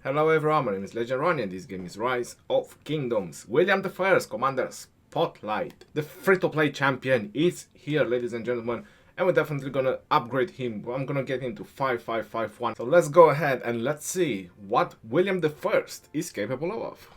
Hello everyone, my name is Legend Ronnie and this game is Rise of Kingdoms. William I, Commander Spotlight. The free-to-play champion is here, ladies and gentlemen, and we're definitely gonna upgrade him. I'm gonna get him to 5551. So let's go ahead and let's see what William I is capable of.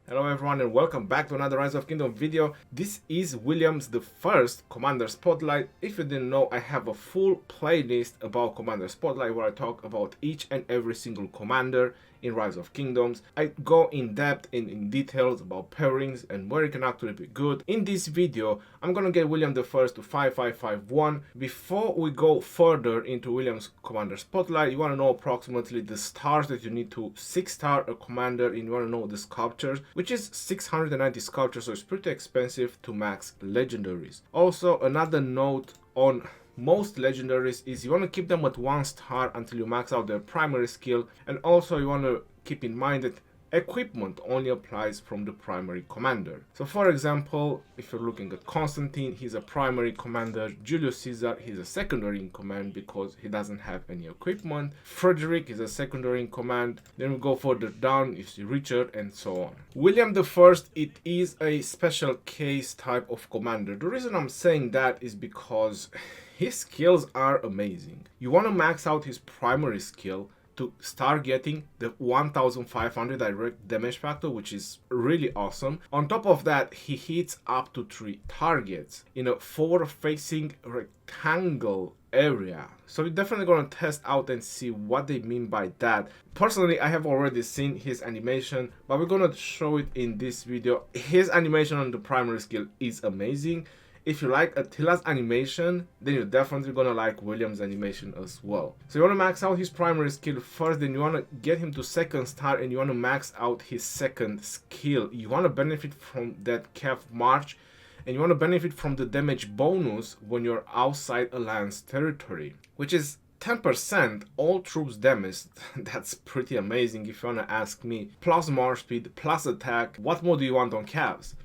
Hello everyone and welcome back to another Rise of Kingdom video. This is Williams I Commander Spotlight. If you didn't know, I have a full playlist about Commander Spotlight where I talk about each and every single commander in Rise of Kingdoms. I go in depth and in details about pairings and where it can actually be good. In this video, I'm gonna get William I to 5551. Before we go further into William's Commander Spotlight, you wanna know approximately the stars that you need to 6-star a commander, and you wanna know the sculptures, which is 690 sculptures, so it's pretty expensive to max legendaries. Also, another note on most legendaries is you want to keep them at 1 star until you max out their primary skill, and also you want to keep in mind that equipment only applies from the primary commander. So for example, if you're looking at Constantine, he's a primary commander. Julius Caesar, he's a secondary in command because he doesn't have any equipment. Frederick is a secondary in command. Then we go further down, you see Richard, and so on. William I, it is a special case type of commander. The reason I'm saying that is because his skills are amazing. You want to max out his primary skill to start getting the 1500 direct damage factor, which is really awesome. On top of that, he hits up to 3 targets in a 4-facing rectangle area. So we're definitely going to test out and see what they mean by that. Personally, I have already seen his animation, but we're going to show it in this video. His animation on the primary skill is amazing. If you like Attila's animation, then you're definitely gonna like William's animation as well. So you wanna max out his primary skill first, then you wanna get him to 2nd star and you wanna max out his 2nd skill. You wanna benefit from that Cav March, and you wanna benefit from the damage bonus when you're outside Alliance territory, which is 10% all troops damage. That's pretty amazing if you wanna ask me. Plus march speed, plus attack. What more do you want on Cavs?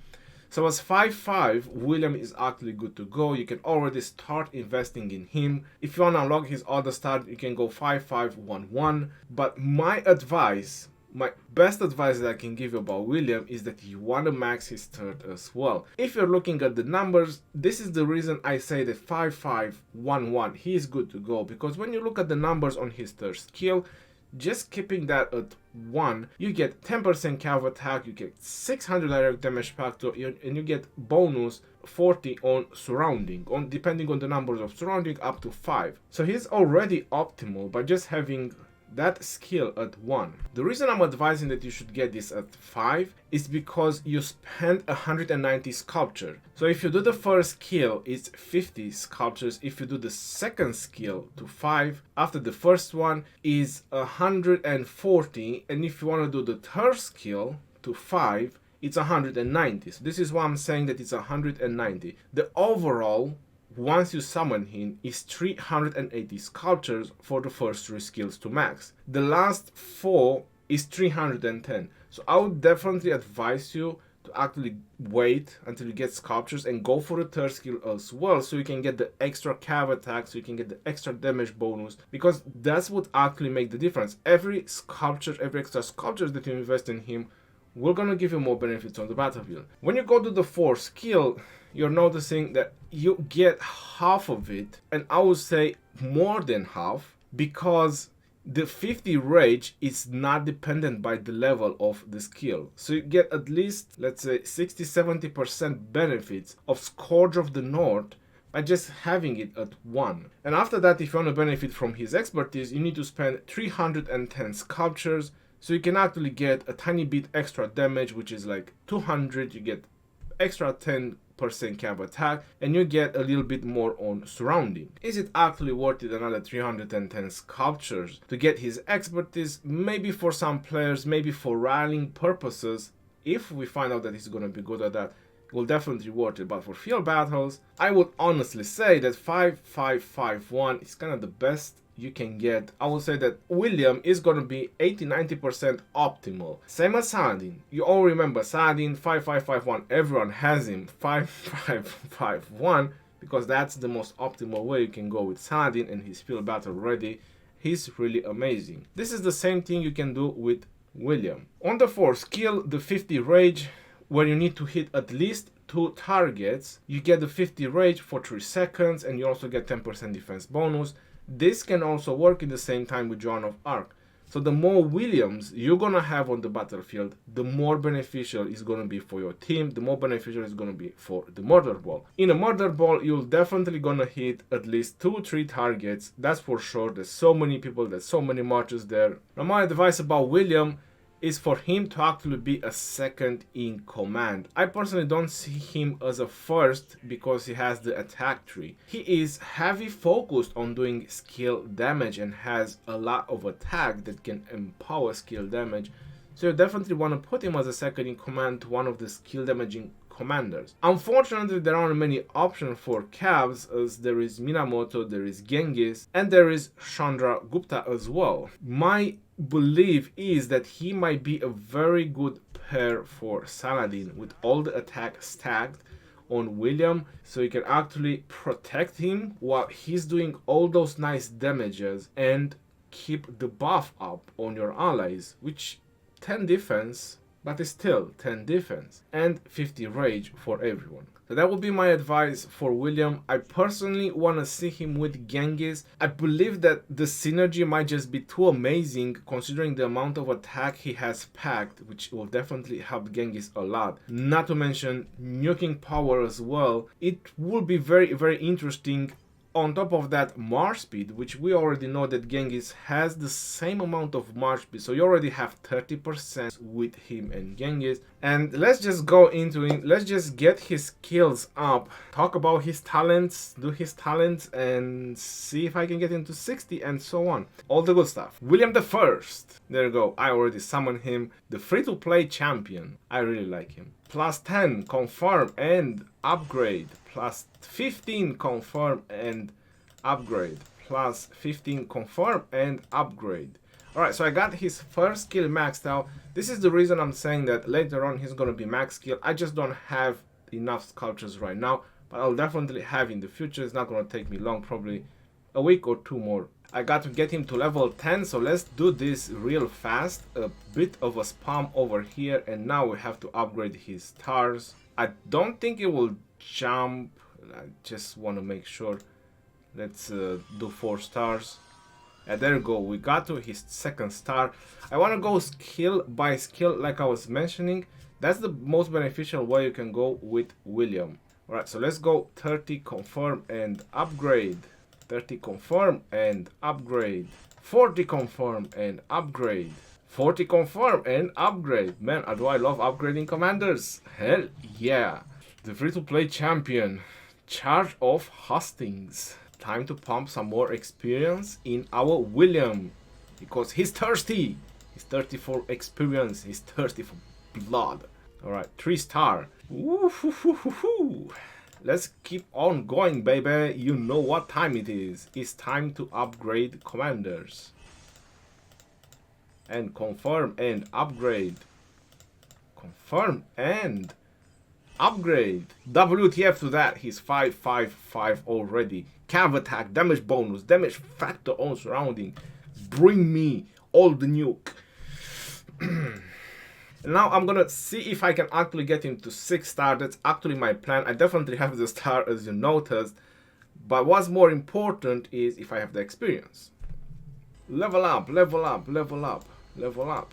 So as 5-5, William is actually good to go. You can already start investing in him. If you want to unlock his other start, you can go 5-5-1-1. But my advice, my best advice that I can give you about William is that you want to max his third as well. If you're looking at the numbers, this is the reason I say that 5-5-1-1, he is good to go. Because when you look at the numbers on his third skill, just keeping that at 1, you get 10% cav attack, you get 600 direct damage factor, and you get bonus 40 on surrounding, depending on the numbers of surrounding, up to 5. So he's already optimal by just having that skill at 1. The reason I'm advising that you should get this at 5 is because you spend 190 sculpture. So if you do the first skill, it's 50 sculptures. If you do the second skill to 5, after the first one is 140, and if you want to do the third skill to 5, it's 190. So this is why I'm saying that it's 190. The overall, once you summon him, is 380 sculptures for the first 3 skills to max. The last 4 is 310. So I would definitely advise you to actually wait until you get sculptures and go for the third skill as well, so you can get the extra cav attack, so you can get the extra damage bonus, because that's what actually make the difference. Every sculpture, every extra sculptures that you invest in him will gonna give you more benefits on the battlefield. When you go to the 4th skill, you're noticing that you get half of it, and I would say more than half, because the 50 rage is not dependent by the level of the skill. So you get at least, let's say, 60-70% benefits of Scourge of the North by just having it at 1. And after that, if you want to benefit from his expertise, you need to spend 310 sculptures, so you can actually get a tiny bit extra damage, which is like 200, you get extra 10% cav attack, and you get a little bit more on surrounding. Is it actually worth it, another 310 sculptures to get his expertise? Maybe for some players, maybe for rallying purposes. If we find out that he's gonna be good at that, it will definitely worth it. But for field battles, I would honestly say that 5-5-5-1 is kind of the best you can get, I would say that William is going to be 80-90% optimal. Same as Saladin. You all remember Saladin 5551. Everyone has him 5551 because that's the most optimal way you can go with Saladin, and he's field battle ready. He's really amazing. This is the same thing you can do with William. On the 4th skill, the 50 rage, where you need to hit at least 2 targets. You get the 50 rage for 3 seconds, and you also get 10% defense bonus. This can also work in the same time with Joan of Arc. So the more Williams you're gonna have on the battlefield, the more beneficial it's gonna be for your team, the more beneficial it's gonna be for the murder ball. In a murder ball, you're definitely gonna hit at least 2-3 targets, that's for sure. There's so many people, there's so many marches there. Now my advice about William is for him to actually be a second in command. I personally don't see him as a first because he has the attack tree. He is heavy focused on doing skill damage and has a lot of attack that can empower skill damage. So you definitely want to put him as a second in command to one of the skill damaging commanders. Unfortunately, there aren't many options for Cavs, as there is Minamoto, there is Genghis, and there is Chandragupta as well. My belief is that he might be a very good pair for Saladin with all the attack stacked on William, so you can actually protect him while he's doing all those nice damages and keep the buff up on your allies, which 10 defense, but it's still 10 defense and 50 rage for everyone. So that would be my advice for William. I personally want to see him with Genghis. I believe that the synergy might just be too amazing considering the amount of attack he has packed, which will definitely help Genghis a lot. Not to mention nuking power as well. It will be very, very interesting. On top of that, march speed, which we already know that Genghis has the same amount of march speed, so you already have 30% with him and Genghis. And let's just go into it, let's just get his skills up, talk about his talents, do his talents, and see if I can get into 60 and so on. All the good stuff. William the First, there you go, I already summoned him. The free-to-play champion, I really like him. Plus 10, confirm and upgrade. Plus 15, confirm and upgrade. Plus 15, confirm and upgrade. Alright, so I got his first skill maxed out. This is the reason I'm saying that later on he's going to be max skill. I just don't have enough sculptures right now, but I'll definitely have in the future. It's not going to take me long, probably a week or 2 more. I got to get him to level 10, so let's do this real fast. A bit of a spam over here, and now we have to upgrade his stars. I don't think it will jump. I just want to make sure. Let's do 4 stars. And there we go, we got to his 2nd star. I want to go skill by skill like I was mentioning. That's the most beneficial way you can go with William. Alright, so let's go 30, confirm and upgrade. 30, confirm and upgrade. 40, confirm and upgrade. 40, confirm and upgrade. Man, do I love upgrading commanders. Hell yeah. The free-to-play champion, Charge of Hastings. Time to pump some more experience in our William, because he's thirsty. He's thirsty for experience. He's thirsty for blood. Alright, 3 star. Woo-hoo-hoo-hoo-hoo. Let's keep on going, baby. You know what time it is. It's time to upgrade commanders. And confirm and upgrade. Confirm and upgrade. WTF to that. He's 555 already. Cav attack, damage bonus, damage factor on surrounding. Bring me all the nuke. Now I'm gonna see if I can actually get him to 6 star. That's actually my plan. I definitely have the star, as you noticed, but what's more important is if I have the experience. Level up, level up, level up, level up.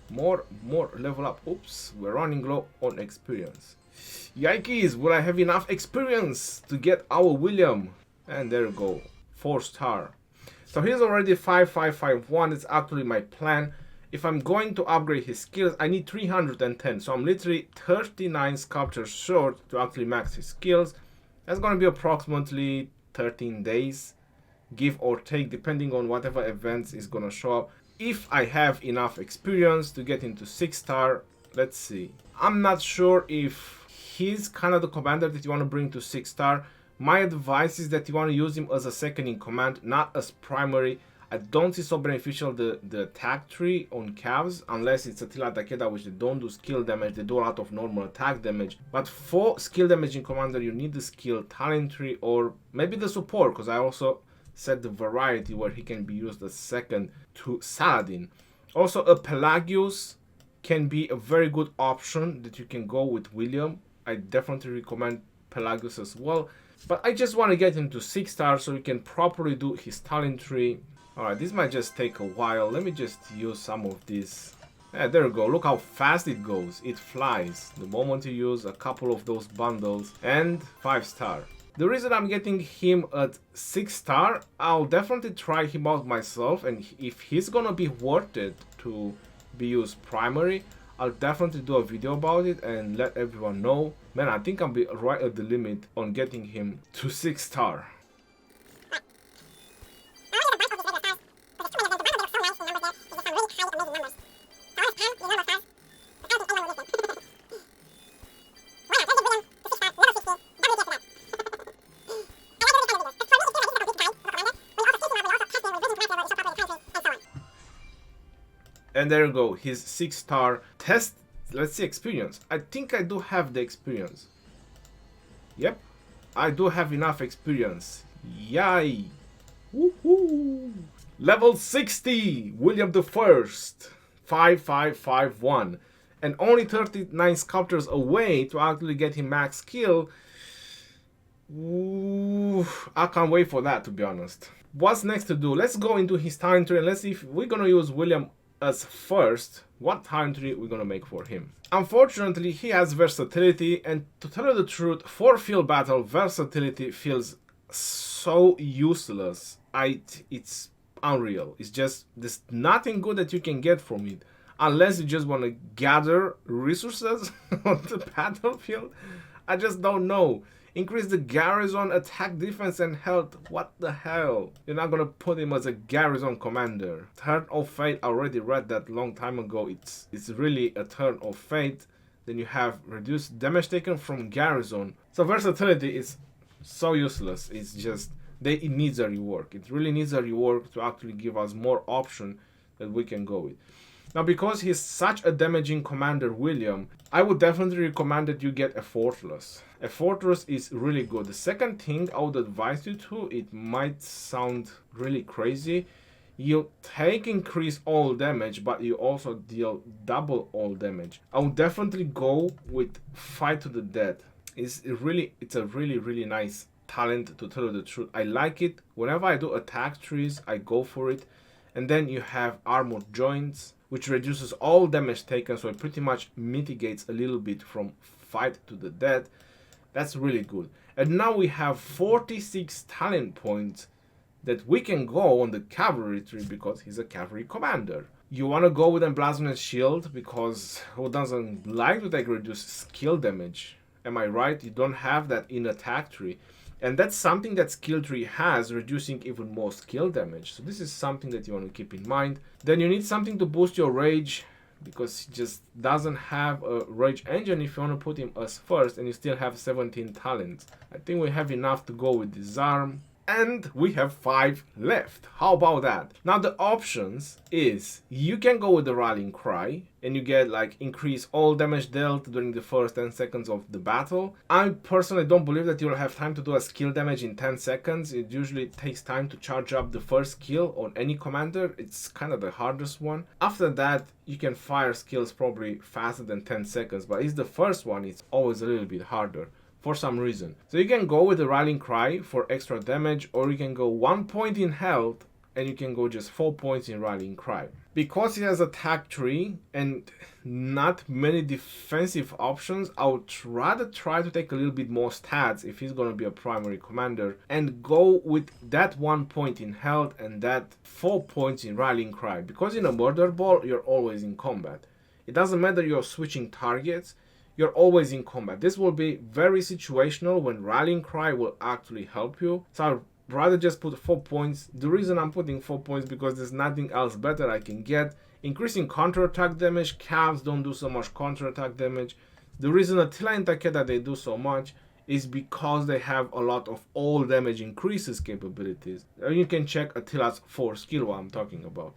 More level up. Oops, we're running low on experience. Yikes, will I have enough experience to get our William? And there we go, 4 star. So he's already 5551. It's actually my plan. If I'm going to upgrade his skills, I need 310. So I'm literally 39 sculptures short to actually max his skills. That's going to be approximately 13 days, give or take, depending on whatever events is going to show up. If I have enough experience to get into 6 star, let's see. I'm not sure if he's kind of the commander that you want to bring to 6 star. My advice is that you want to use him as a second in command, not as primary. I don't see so beneficial the attack tree on Cavs, unless it's Attila Takeda, which they don't do skill damage, they do a lot of normal attack damage. But for skill damage in Commander, you need the skill talent tree or maybe the support, because I also set the variety where he can be used as second to Saladin. Also, a Pelagius can be a very good option that you can go with William. I definitely recommend Pelagius as well. But I just want to get him to 6 stars so he can properly do his talent tree. Alright, this might just take a while. Let me just use some of this. Yeah, there we go. Look how fast it goes. It flies. The moment you use a couple of those bundles. And 5 star. The reason I'm getting him at 6 star, I'll definitely try him out myself. And if he's gonna be worth it to be used primary, I'll definitely do a video about it and let everyone know. Man, I think I'll be right at the limit on getting him to 6 star. And there you go, his 6 star test. Let's see experience. I think I do have the experience. Yep, I do have enough experience. Yay! Woohoo! Level 60, William the First, 5551, and only 39 sculptors away to actually get him max skill. Ooh, I can't wait for that, to be honest. What's next to do? Let's go into his talent tree and let's see if we're gonna use William as first, what talent tree we're gonna make for him. Unfortunately, he has versatility, and to tell you the truth, for field battle, versatility feels so useless. It's unreal. It's just, there's nothing good that you can get from it, unless you just want to gather resources on the battlefield. I just don't know. Increase the garrison, attack, defense, and health. What the hell? You're not gonna put him as a garrison commander. Turn of Fate, I already read that long time ago. It's really a turn of fate. Then you have reduced damage taken from garrison. So versatility is so useless. It's just, it needs a rework. It really needs a rework to actually give us more option that we can go with. Now, because he's such a damaging commander, William, I would definitely recommend that you get a Fortress. A Fortress is really good. The second thing I would advise you to, it might sound really crazy, you take increase all damage, but you also deal double all damage. I would definitely go with Fight to the Death. It's a really nice talent, to tell you the truth. I like it. Whenever I do attack trees, I go for it. And then you have Armored Joints, which reduces all damage taken, so it pretty much mitigates a little bit from Fight to the Death. That's really good. And now we have 46 talent points that we can go on the Cavalry tree because he's a Cavalry commander. You want to go with Emblazoned Shield because who doesn't like to take reduced skill damage? Am I right? You don't have that in attack tree. And that's something that skill tree has, reducing even more skill damage. So this is something that you want to keep in mind. Then you need something to boost your rage, because he just doesn't have a rage engine if you want to put him as first and you still have 17 talents. I think we have enough to go with Disarm. And we have 5 left. How about that? Now the options is you can go with the Rallying Cry and you get like increase all damage dealt during the first 10 seconds of the battle. I personally don't believe that you'll have time to do a skill damage in 10 seconds. It usually takes time to charge up the first skill on any commander. It's kind of the hardest one. After that, you can fire skills probably faster than 10 seconds, but it's the first one, it's always a little bit harder for some reason. So you can go with the Rallying Cry for extra damage, or you can go 1 point in health and you can go just 4 points in Rallying Cry. Because he has attack tree and not many defensive options, I would rather try to take a little bit more stats if he's gonna be a primary commander and go with that 1 point in health and that 4 points in Rallying Cry. Because in a Murder Ball, you're always in combat. It doesn't matter you're switching targets, you're always in combat. This will be very situational when Rallying Cry will actually help you. So I'd rather just put 4 points. The reason I'm putting 4 points because there's nothing else better I can get. Increasing counterattack damage. Cavs don't do so much counterattack damage. The reason Attila and Takeda they do so much is because they have a lot of all damage increases capabilities. You can check Attila's 4 skill what I'm talking about.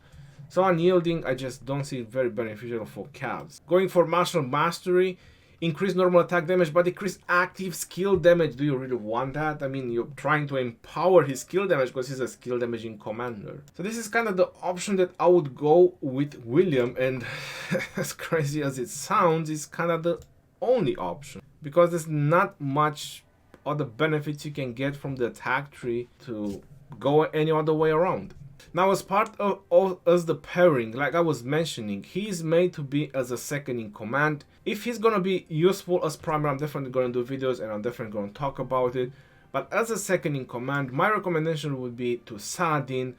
So unyielding, I just don't see it very beneficial for Cavs. Going for martial mastery, increase normal attack damage but decrease active skill damage. Do you really want that? I mean, you're trying to empower his skill damage because he's a skill damaging commander. So this is kind of the option that I would go with William, and as crazy as it sounds, it's kind of the only option because there's not much other benefits you can get from the attack tree to go any other way around. Now, as part of as the pairing, like I was mentioning, he's made to be as a second in command. If he's gonna be useful as primary, I'm definitely gonna do videos and I'm definitely gonna talk about it. But as a second in command, my recommendation would be to Saladin,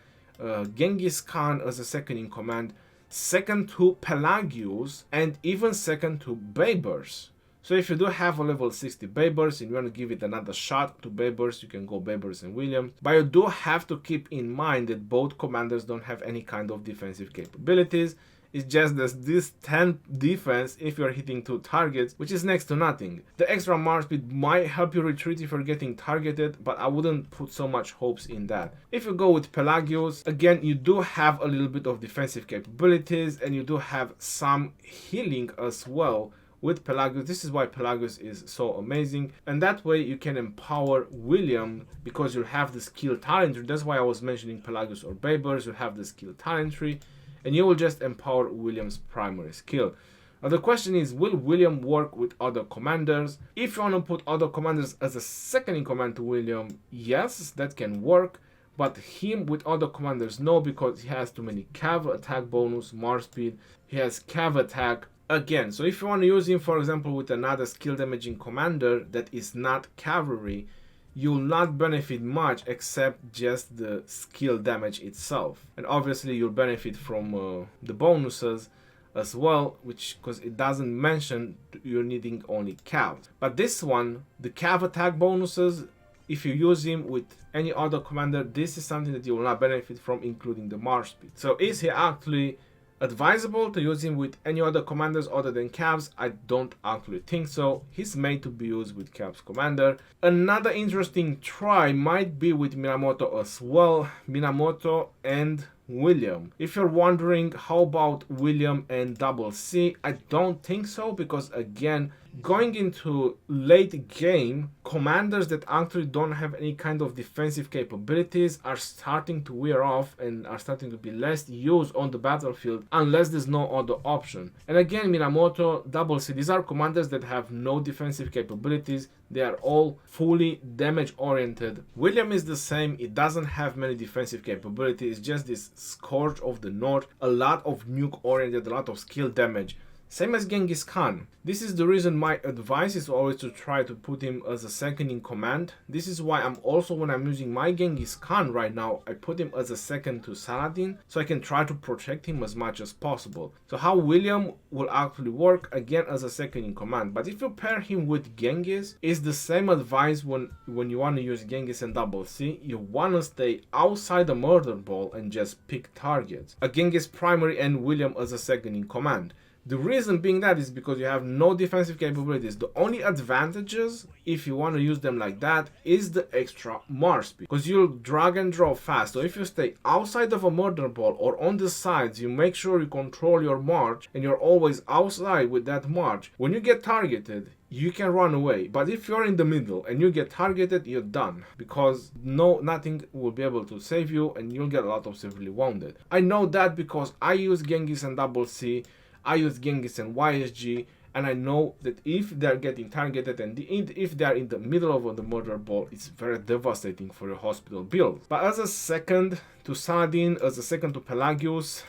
Genghis Khan as a second in command, second to Pelagius, and even second to Baybars. So if you do have a level 60 Baybars and you want to give it another shot to Baybars, you can go Baybars and Williams. But you do have to keep in mind that both commanders don't have any kind of defensive capabilities. It's just this 10 defense if you're hitting 2 targets, which is next to nothing. The extra march speed might help you retreat if you're getting targeted, but I wouldn't put so much hopes in that. If you go with Pelagius, again, you do have a little bit of defensive capabilities and you do have some healing as well. With Pelagius, this is why Pelagius is so amazing, and that way you can empower William because you'll have the skill talent tree. That's why I was mentioning Pelagius or Baybars. You'll have the skill talent tree and you will just empower William's primary skill. Now the question is, will William work with other commanders? If you want to put other commanders as a second in command to William, yes, that can work, but him with other commanders, no, because he has too many cav attack bonus, march speed, he has cav attack. Again, so if you want to use him, for example, with another skill damaging commander that is not cavalry, you'll not benefit much except just the skill damage itself. And obviously you'll benefit from the bonuses as well, which because it doesn't mention you're needing only cav. But this one, the cav attack bonuses, if you use him with any other commander, this is something that you will not benefit from, including the march speed. So is he actually advisable to use him with any other commanders other than Cavs? I don't actually think so. He's made to be used with Cavs commander. Another interesting try might be with Minamoto as well. Minamoto and William. If you're wondering how about William and Double C, I don't think so, because again, going into late game, commanders that actually don't have any kind of defensive capabilities are starting to wear off and are starting to be less used on the battlefield unless there's no other option. And again, Minamoto, Double C, these are commanders that have no defensive capabilities. They are all fully damage oriented. William is the same. It doesn't have many defensive capabilities. It's just this Scourge of the North, a lot of nuke oriented, a lot of skill damage. Same as Genghis Khan. This is the reason my advice is always to try to put him as a second in command. This is why I'm also, when I'm using my Genghis Khan right now, I put him as a second to Saladin, so I can try to protect him as much as possible. So how William will actually work, again, as a second in command. But if you pair him with Genghis, it's the same advice when you want to use Genghis and Double C. You want to stay outside the murder ball and just pick targets. A Genghis primary and William as a second in command. The reason being that is because you have no defensive capabilities. The only advantages, if you want to use them like that, is the extra march speed, because you'll drag and draw fast. So if you stay outside of a murder ball or on the sides, you make sure you control your march and you're always outside with that march. When you get targeted, you can run away. But if you're in the middle and you get targeted, you're done, because nothing will be able to save you and you'll get a lot of severely wounded. I know that because I use Genghis and Double C. I use Genghis and YSG, and I know that if they're getting targeted and if they're in the middle of the murder ball, it's very devastating for your hospital build. But as a second to Saladin, as a second to Pelagius,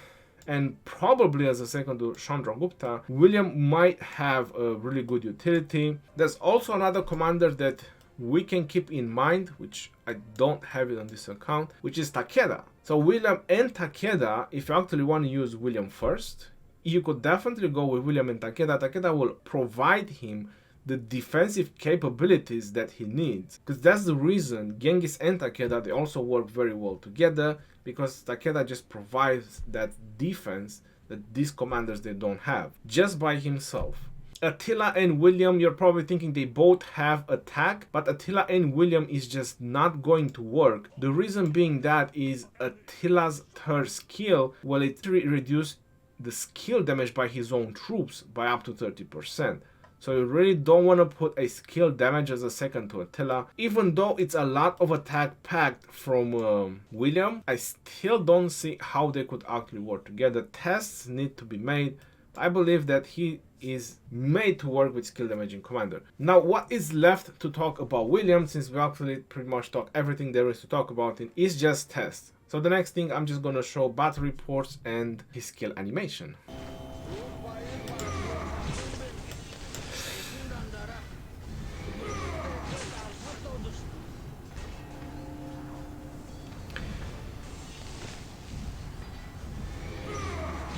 and probably as a second to Chandragupta, William might have a really good utility. There's also another commander that we can keep in mind, which I don't have it on this account, which is Takeda. So William and Takeda, if you actually want to use William first, you could definitely go with William and Takeda. Takeda will provide him the defensive capabilities that he needs. Because that's the reason Genghis and Takeda, they also work very well together, because Takeda just provides that defense that these commanders, they don't have, just by himself. Attila and William, you're probably thinking they both have attack, but Attila and William is just not going to work. The reason being that is Attila's third skill, well, it reduced the skill damage by his own troops by up to 30%. So you really don't want to put a skill damage as a second to Attila. Even though it's a lot of attack packed from William, I still don't see how they could actually work together. Tests need to be made. I believe that he is made to work with skill damaging commander. Now, what is left to talk about William, since we actually pretty much talk everything there is to talk about it, is just tests. So the next thing, I'm just gonna show battle reports and his skill animation.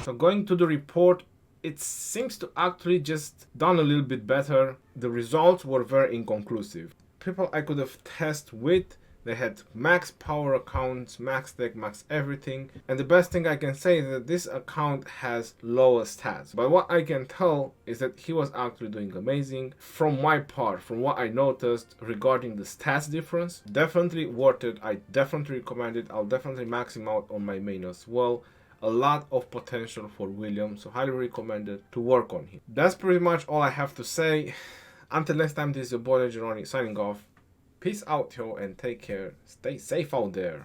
So going to the report, it seems to actually just done a little bit better. The results were very inconclusive. People I could have tested with, they had max power accounts, max tech, max everything. And the best thing I can say is that this account has lower stats. But what I can tell is that he was actually doing amazing. From my part, from what I noticed regarding the stats difference, definitely worth it. I definitely recommend it. I'll definitely max him out on my main as well. A lot of potential for William, so highly recommended to work on him. That's pretty much all I have to say. Until next time, this is your boy Ronnie signing off. Peace out, yo, and take care. Stay safe out there.